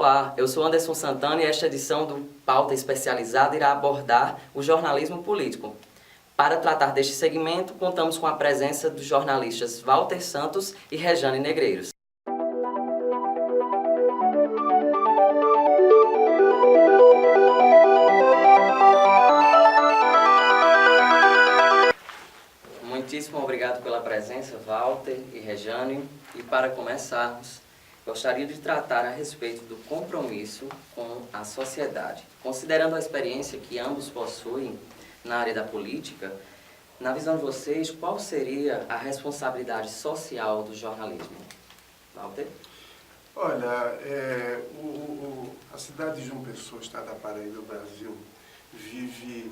Olá, eu sou Anderson Santana e esta edição do Pauta Especializada irá abordar o jornalismo político. Para tratar deste segmento, contamos com a presença dos jornalistas Walter Santos e Rejane Negreiros. Muitíssimo obrigado pela presença, Walter e Rejane. E para começarmos, gostaria de tratar a respeito do compromisso com a sociedade. Considerando a experiência que ambos possuem na área da política, na visão de vocês, qual seria a responsabilidade social do jornalismo? Walter? Olha, a cidade de João Pessoa, estado da Paraíba, Brasil, vive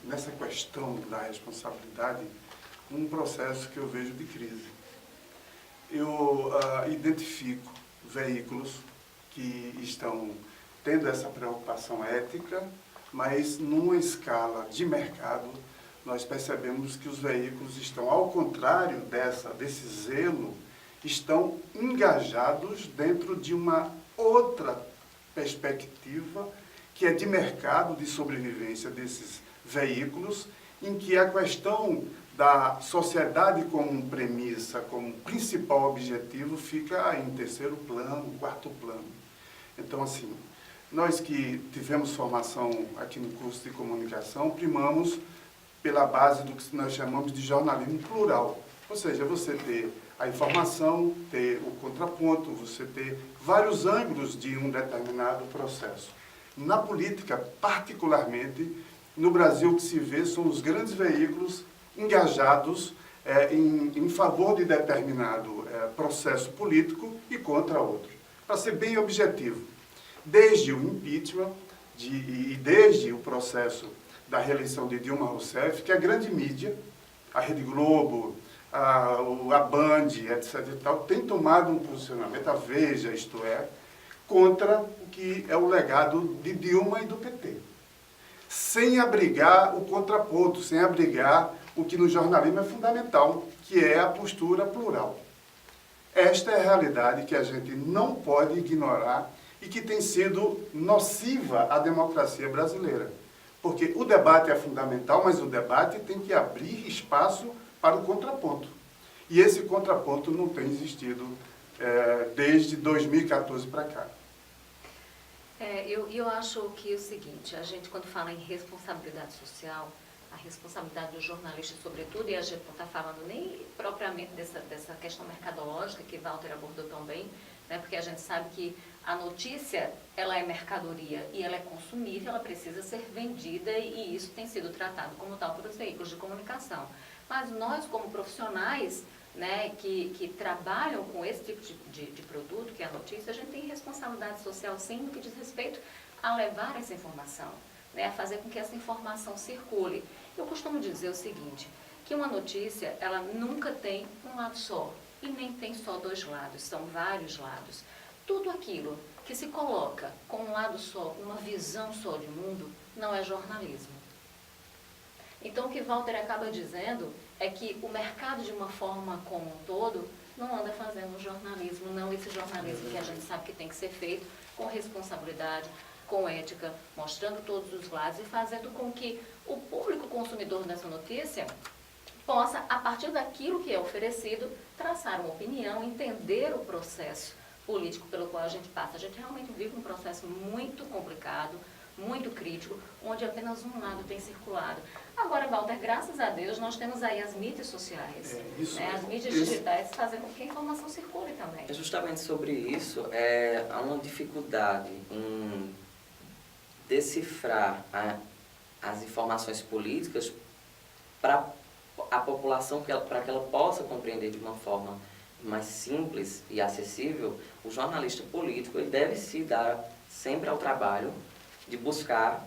nessa questão da responsabilidade um processo que eu vejo de crise. Eu identifico veículos que estão tendo essa preocupação ética, mas numa escala de mercado, nós percebemos que os veículos estão, ao contrário desse zelo, estão engajados dentro de uma outra perspectiva, que é de mercado, de sobrevivência desses veículos, em que a questão da sociedade como premissa, como principal objetivo, fica em terceiro plano, quarto plano. Então, assim, nós que tivemos formação aqui no curso de comunicação, primamos pela base do que nós chamamos de jornalismo plural. Ou seja, você ter a informação, ter o contraponto, você ter vários ângulos de um determinado processo. Na política, particularmente, no Brasil, o que se vê são os grandes veículos engajados em favor de determinado processo político e contra outro. Para ser bem objetivo, desde o impeachment e desde o processo da reeleição de Dilma Rousseff, que a grande mídia, a Rede Globo, a Band, etc. e tal, tem tomado um posicionamento, a Veja, isto é, contra o que é o legado de Dilma e do PT. Sem abrigar o contraponto, sem abrigar o que no jornalismo é fundamental, que é a postura plural. Esta é a realidade que a gente não pode ignorar e que tem sido nociva à democracia brasileira. Porque o debate é fundamental, mas o debate tem que abrir espaço para o contraponto. E esse contraponto não tem existido desde 2014 para cá. Eu acho que é o seguinte, a gente quando fala em responsabilidade social, a responsabilidade do jornalista sobretudo, e a gente não está falando nem propriamente dessa questão mercadológica que Walter abordou tão bem, né, porque a gente sabe que a notícia, ela é mercadoria e ela é consumível, ela precisa ser vendida e isso tem sido tratado como tal por os veículos de comunicação. Mas nós como profissionais, né, que trabalham com esse tipo de produto, que é a notícia, a gente tem responsabilidade social sim no que diz respeito a levar essa informação, né, a fazer com que essa informação circule. Eu costumo dizer o seguinte, que uma notícia, ela nunca tem um lado só, e nem tem só dois lados, são vários lados. Tudo aquilo que se coloca com um lado só, uma visão só de mundo, não é jornalismo. Então, o que Walter acaba dizendo é que o mercado, de uma forma como um todo, não anda fazendo jornalismo, não esse jornalismo que a gente sabe que tem que ser feito com responsabilidade, com ética, mostrando todos os lados e fazendo com que o público consumidor dessa notícia possa, a partir daquilo que é oferecido, traçar uma opinião, entender o processo político pelo qual a gente passa. A gente realmente vive um processo muito complicado, muito crítico, onde apenas um lado tem circulado. Agora, Walter, graças a Deus, nós temos aí as mídias sociais, né, as mídias digitais fazendo com que a informação circule também. É justamente sobre isso, há uma dificuldade em decifrar as informações políticas para a população, para que ela possa compreender de uma forma mais simples e acessível. O jornalista político ele deve se dar sempre ao trabalho de buscar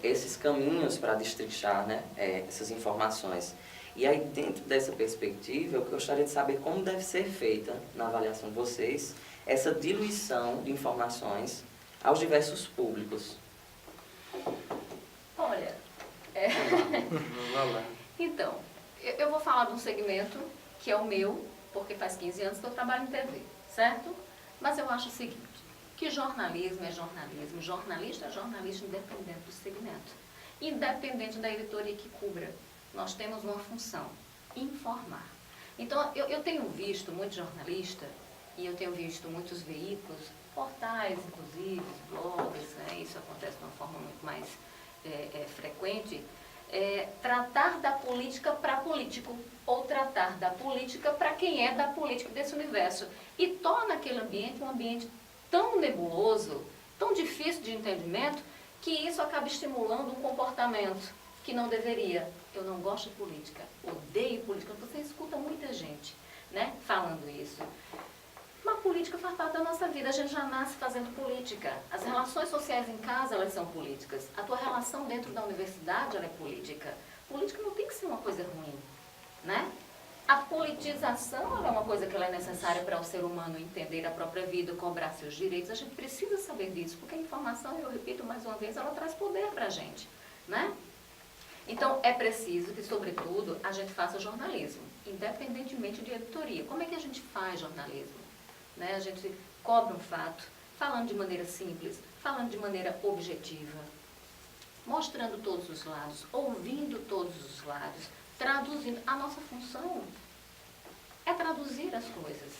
esses caminhos para destrinchar, né, essas informações. E aí, dentro dessa perspectiva, eu gostaria de saber como deve ser feita, na avaliação de vocês, essa diluição de informações aos diversos públicos. Olha, então, eu vou falar de um segmento que é o meu, porque faz 15 anos que eu trabalho em TV, certo? Mas eu acho o seguinte, que jornalismo é jornalismo, jornalista é jornalista independente do segmento, independente da editoria que cubra. Nós temos uma função, informar. Então, eu tenho visto muito jornalista, e eu tenho visto muitos veículos, portais, inclusive, blogs, né, isso acontece de uma forma muito mais frequente, tratar da política para político, ou tratar da política para quem é da política desse universo. E torna aquele ambiente um ambiente tão nebuloso, tão difícil de entendimento, que isso acaba estimulando um comportamento que não deveria. Eu não gosto de política, odeio política. Você escuta muita gente, né, falando isso. Mas política faz parte da nossa vida, a gente já nasce fazendo política. As relações sociais em casa, elas são políticas. A tua relação dentro da universidade, ela é política. Política não tem que ser uma coisa ruim, né? A politização ela é uma coisa que ela é necessária para o ser humano entender a própria vida, cobrar seus direitos. A gente precisa saber disso, porque a informação, eu repito mais uma vez, ela traz poder para a gente, né? Então, é preciso que, sobretudo, a gente faça jornalismo, independentemente de editoria. Como é que a gente faz jornalismo? Né? A gente cobra um fato, falando de maneira simples, falando de maneira objetiva, mostrando todos os lados, ouvindo todos os lados, traduzindo. A nossa função é traduzir as coisas,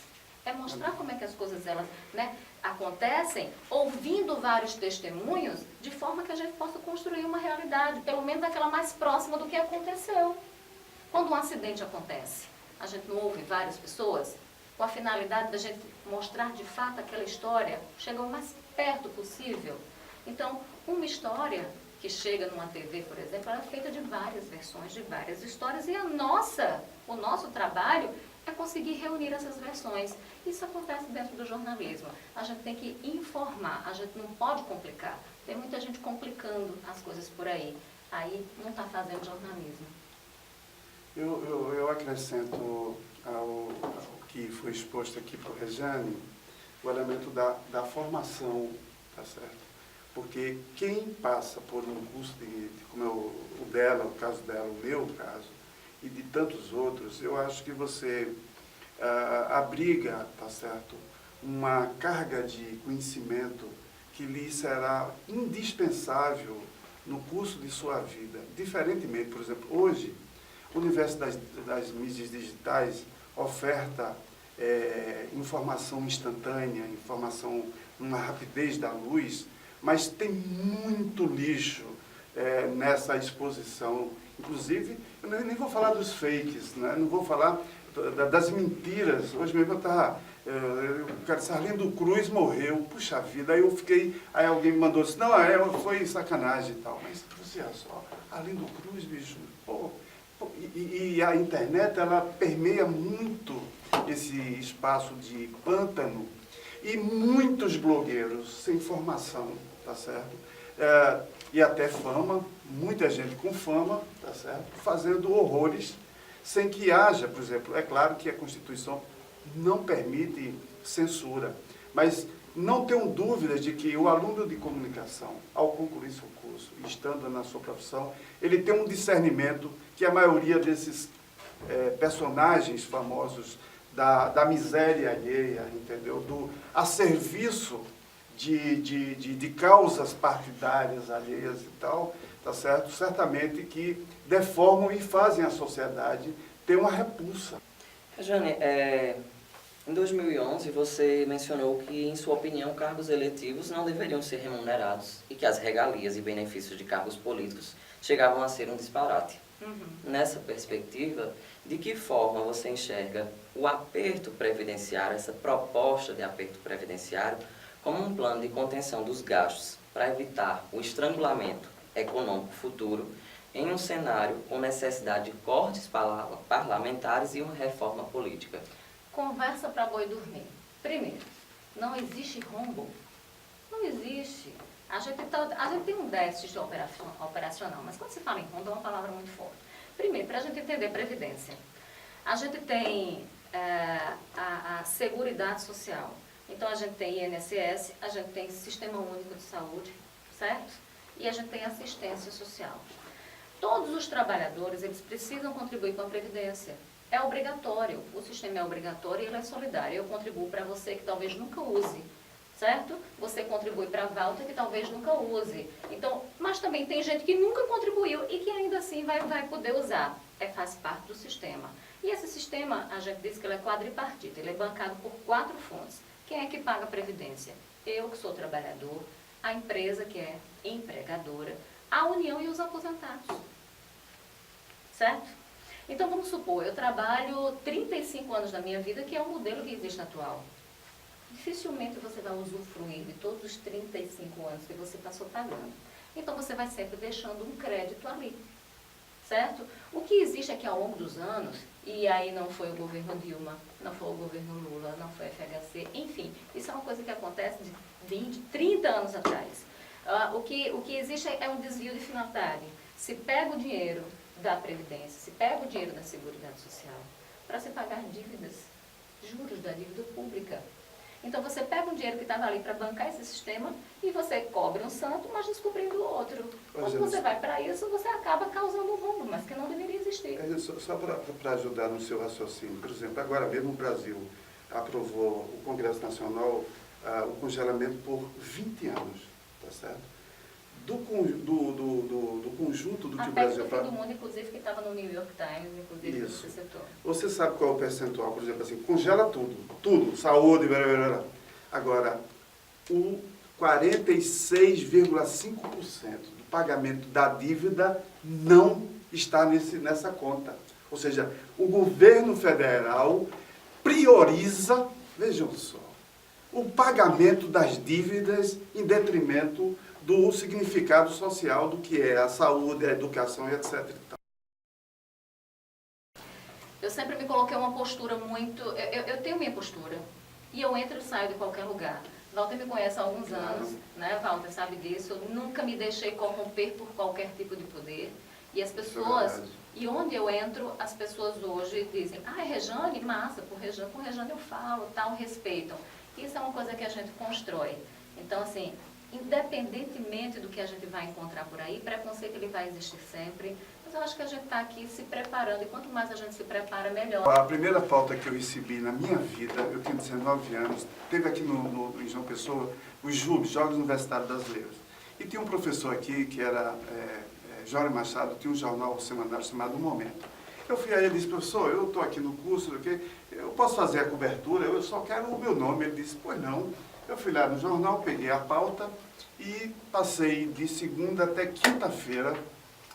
é mostrar como é que as coisas elas, né, acontecem, ouvindo vários testemunhos, de forma que a gente possa construir uma realidade, pelo menos aquela mais próxima do que aconteceu. Quando um acidente acontece, a gente não ouve várias pessoas, com a finalidade da gente mostrar de fato aquela história, chega o mais perto possível. Então, uma história que chega numa TV, por exemplo, ela é feita de várias versões, de várias histórias, e o nosso trabalho é conseguir reunir essas versões. Isso acontece dentro do jornalismo. A gente tem que informar, a gente não pode complicar. Tem muita gente complicando as coisas por aí. Aí não está fazendo jornalismo. Eu acrescento ao que foi exposto aqui por Rejane, o elemento da formação, tá certo? Porque quem passa por um curso como é o dela, o caso dela, o meu caso, e de tantos outros, eu acho que você abriga, tá certo, uma carga de conhecimento que lhe será indispensável no curso de sua vida. Diferentemente, por exemplo, hoje, o universo das mídias digitais oferta informação instantânea, informação numa rapidez da luz, mas tem muito lixo nessa exposição. Inclusive, eu nem vou falar dos fakes, né? Não vou falar das mentiras. Hoje mesmo o cara disse, Arlindo Cruz morreu, puxa vida, aí alguém me mandou assim, não, foi sacanagem e tal, mas você olha só, Arlindo Cruz, bicho, pô, e a internet, ela permeia muito esse espaço de pântano e muitos blogueiros sem formação, tá certo? E até fama, muita gente com fama, tá certo? Fazendo horrores sem que haja, por exemplo, é claro que a Constituição não permite censura, mas não tenho dúvidas de que o aluno de comunicação, ao concluir seu curso, estando na sua profissão, ele tem um discernimento que a maioria desses personagens famosos da miséria alheia, entendeu? A serviço de causas partidárias alheias e tal, tá certo? Certamente que deformam e fazem a sociedade ter uma repulsa. Jane, em 2011 você mencionou que, em sua opinião, cargos eletivos não deveriam ser remunerados e que as regalias e benefícios de cargos políticos chegavam a ser um disparate. Nessa perspectiva, de que forma você enxerga o aperto previdenciário, essa proposta de aperto previdenciário, como um plano de contenção dos gastos para evitar o estrangulamento econômico futuro em um cenário com necessidade de cortes parlamentares e uma reforma política? Conversa para boi dormir. Primeiro, não existe rombo. Não existe. A gente tem um déficit operacional, mas quando se fala em rombo é uma palavra muito forte. Primeiro, para a gente entender previdência, a gente tem a Seguridade Social. Então, a gente tem INSS, a gente tem Sistema Único de Saúde, certo? E a gente tem assistência social. Todos os trabalhadores, eles precisam contribuir com a Previdência. É obrigatório, o sistema é obrigatório e ele é solidário. Eu contribuo para você que talvez nunca use certo? Você contribui para a Walter que talvez nunca use. Então, mas também tem gente que nunca contribuiu e que ainda assim vai poder usar. Faz parte do sistema. E esse sistema, a gente diz que ele é quadripartite, ele é bancado por 4 fontes. Quem é que paga a Previdência? Eu, que sou trabalhador, a empresa, que é empregadora, a União e os aposentados. Certo? Então, vamos supor, eu trabalho 35 anos da minha vida, que é o modelo que existe atual. Dificilmente você vai usufruir de todos os 35 anos que você passou pagando. Então, você vai sempre deixando um crédito ali. Certo? O que existe é que ao longo dos anos, e aí não foi o governo Dilma, não foi o governo Lula, não foi a FHC, enfim, isso é uma coisa que acontece de 20, 30 anos atrás. O que existe é um desvio de finalidade. Se pega o dinheiro da Previdência, se pega o dinheiro da Seguridade Social para se pagar dívidas, juros da dívida pública. Então você pega um dinheiro que estava ali para bancar esse sistema e você cobra um santo, mas descobrindo o outro. Quando você vai para isso, você acaba causando um rombo, mas que não deveria existir. Só para ajudar no seu raciocínio, por exemplo, agora mesmo o Brasil aprovou, o Congresso Nacional, o congelamento por 20 anos, tá certo? Do conjunto do que o Brasil... Até do mundo, inclusive, que estava no New York Times, inclusive, isso. você citou. Você sabe qual é o percentual, por exemplo, assim, congela tudo, saúde, blá, blá, blá. Agora, o 46,5% do pagamento da dívida não está nessa conta. Ou seja, o governo federal prioriza, vejam só, o pagamento das dívidas em detrimento do significado social do que é a saúde, a educação e etc. Eu sempre me coloquei uma postura muito... Eu tenho minha postura. E eu entro e saio de qualquer lugar. Walter me conhece há alguns anos, né? Walter sabe disso. Eu nunca me deixei corromper por qualquer tipo de poder. E as pessoas... E onde eu entro, as pessoas hoje dizem, Rejane, massa, com Rejane eu falo, tal, respeitam. Isso é uma coisa que a gente constrói. Então, assim, independentemente do que a gente vai encontrar por aí, preconceito ele vai existir sempre, mas eu acho que a gente está aqui se preparando, e quanto mais a gente se prepara, melhor. A primeira pauta que eu recebi na minha vida, eu tenho 19 anos, teve aqui em João Pessoa, os JUB, Jogos Universitários Brasileiros. E tinha um professor aqui, que era Jorge Machado, tinha um jornal semanário chamado O Momento. Eu fui a ele e disse, professor, eu estou aqui no curso, eu posso fazer a cobertura, eu só quero o meu nome. Ele disse, pois não. Eu fui lá no jornal, peguei a pauta e passei de segunda até quinta-feira,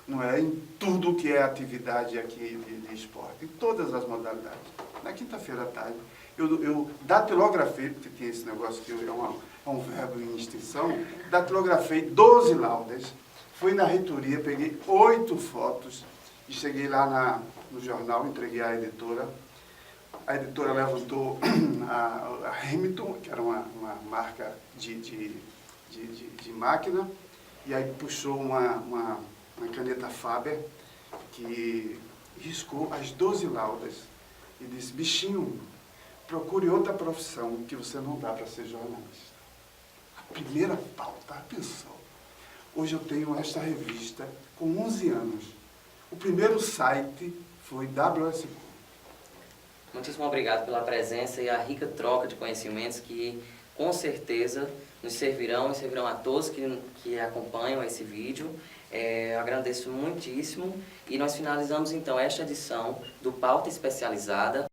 não é, em tudo que é atividade aqui de esporte, em todas as modalidades. Na quinta-feira à tarde, eu datilografei, porque tinha esse negócio que é um verbo em extinção, datilografei 12 laudas, fui na reitoria, peguei 8 fotos e cheguei lá no jornal, entreguei à editora. A editora levantou a Hamilton, que era uma marca de máquina, e aí puxou uma caneta Faber, que riscou as 12 laudas, e disse, bichinho, procure outra profissão, que você não dá para ser jornalista. A primeira pauta, atenção. Hoje eu tenho esta revista com 11 anos. O primeiro site foi WSQ. Muitíssimo obrigado pela presença e a rica troca de conhecimentos que, com certeza, nos servirão e servirão a todos que acompanham esse vídeo. Eu agradeço muitíssimo e nós finalizamos, então, esta edição do Pauta Especializada,